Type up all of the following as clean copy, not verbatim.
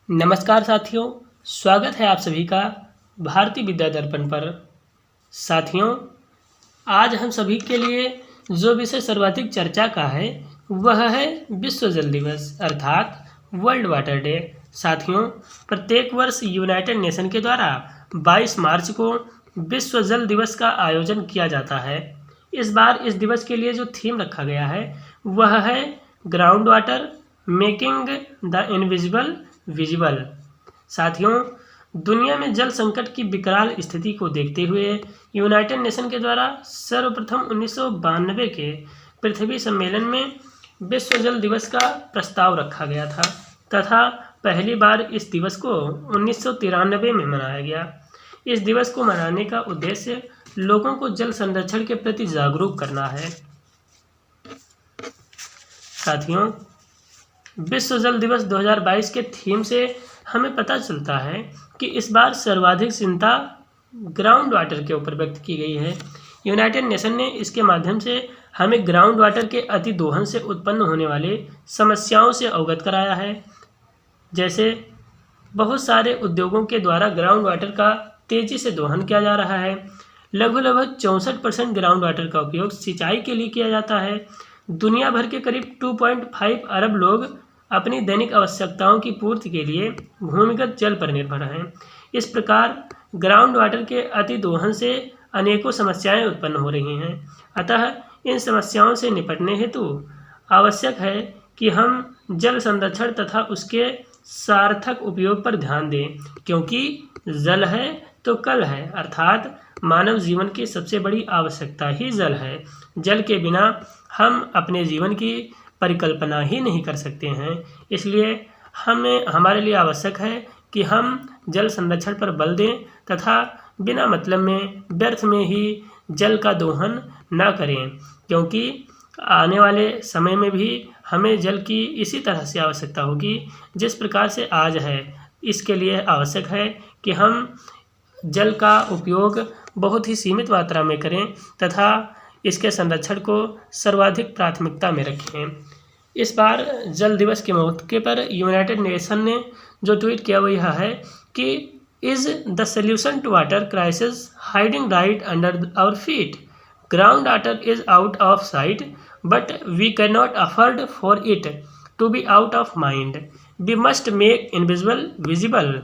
नमस्कार साथियों, स्वागत है आप सभी का भारतीय विद्या दर्पण पर। साथियों, आज हम सभी के लिए जो विषय सर्वाधिक चर्चा का है वह है विश्व जल दिवस अर्थात वर्ल्ड वाटर डे। साथियों, प्रत्येक वर्ष यूनाइटेड नेशन के द्वारा 22 मार्च को विश्व जल दिवस का आयोजन किया जाता है। इस बार इस दिवस के लिए जो थीम रखा गया है वह है ground water making the invisible visible. साथियों, दुनिया में जल संकट की विकराल स्थिति को देखते हुए यूनाइटेड नेशन के द्वारा सर्वप्रथम 1992 के पृथ्वी सम्मेलन में विश्व जल दिवस का प्रस्ताव रखा गया था तथा पहली बार इस दिवस को 1993 में मनाया गया। इस दिवस को मनाने का उद्देश्य लोगों को जल संरक्षण के प्रति जागरूक करना है। साथियों, विश्व जल दिवस 2022 के थीम से हमें पता चलता है कि इस बार सर्वाधिक चिंता ग्राउंड वाटर के ऊपर व्यक्त की गई है। यूनाइटेड नेशन ने इसके माध्यम से हमें ग्राउंड वाटर के अति दोहन से उत्पन्न होने वाले समस्याओं से अवगत कराया है। जैसे बहुत सारे उद्योगों के द्वारा ग्राउंड वाटर का तेजी से दोहन किया जा रहा है। लगभग 64% ग्राउंड वाटर का उपयोग सिंचाई के लिए किया जाता है। दुनिया भर के करीब 2.5 अरब लोग अपनी दैनिक आवश्यकताओं की पूर्ति के लिए भूमिगत जल पर निर्भर हैं। इस प्रकार ग्राउंड वाटर के अति दोहन से अनेकों समस्याएं उत्पन्न हो रही हैं। अतः इन समस्याओं से निपटने हेतु आवश्यक है कि हम जल संरक्षण तथा उसके सार्थक उपयोग पर ध्यान दें, क्योंकि जल है तो कल है, अर्थात मानव जीवन की सबसे बड़ी आवश्यकता ही जल है। जल के बिना हम अपने जीवन की परिकल्पना ही नहीं कर सकते हैं। इसलिए हमारे लिए आवश्यक है कि हम जल संरक्षण पर बल दें तथा बिना मतलब में व्यर्थ में ही जल का दोहन ना करें, क्योंकि आने वाले समय में भी हमें जल की इसी तरह से आवश्यकता होगी जिस प्रकार से आज है। इसके लिए आवश्यक है कि हम जल का उपयोग बहुत ही सीमित मात्रा में करें तथा इसके संरक्षण को सर्वाधिक प्राथमिकता में रखें। इस बार जल दिवस के मौके पर यूनाइटेड नेशन ने जो ट्वीट किया वो यह है कि is the solution to water crisis hiding right under our feet. Ground water is out of sight but we can not afford for it to be out of mind. We must make invisible visible.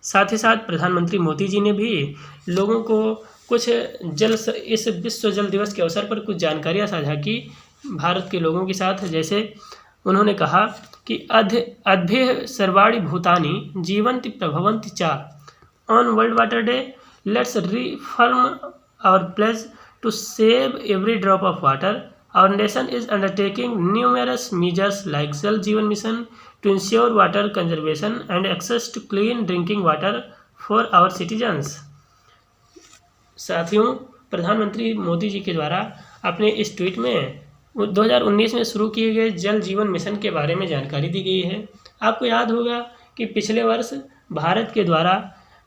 साथ ही साथ प्रधानमंत्री मोदी जी ने भी लोगों को कुछ इस विश्व जल दिवस के अवसर पर कुछ जानकारियां साझा की भारत के लोगों के साथ। जैसे उन्होंने कहा कि अद्भ्य सर्वाणि भूतानि जीवंति प्रभवन्ति चा। On World Water Day let's reaffirm our pledge to save every drop of water. Our nation is undertaking numerous measures like Jal Jeevan Mission to ensure water conservation and access to clean drinking water for our citizens। साथियों, प्रधानमंत्री मोदी जी के द्वारा अपने इस tweet में 2019 में शुरू किए गए जल जीवन मिशन के बारे में जानकारी दी गई है। आपको याद होगा कि पिछले वर्ष भारत के द्वारा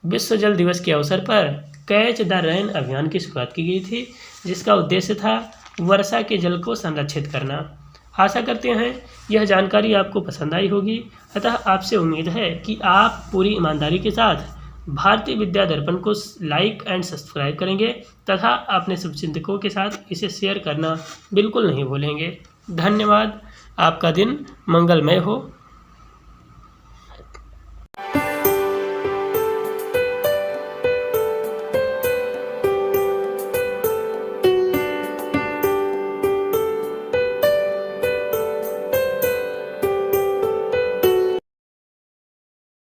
विश्व जल दिवस के अवसर पर कैच द रेन अभियान की शुरुआत की गई थी, जिसका उद्देश्य था वर्षा के जल को संरक्षित करना। आशा करते हैं यह जानकारी आपको पसंद आई होगी। अतः आपसे उम्मीद है कि आप पूरी ईमानदारी के साथ भारतीय विद्या दर्पण को लाइक एंड सब्सक्राइब करेंगे तथा अपने शुभचिंतकों के साथ इसे शेयर करना बिल्कुल नहीं भूलेंगे। धन्यवाद। आपका दिन मंगलमय हो।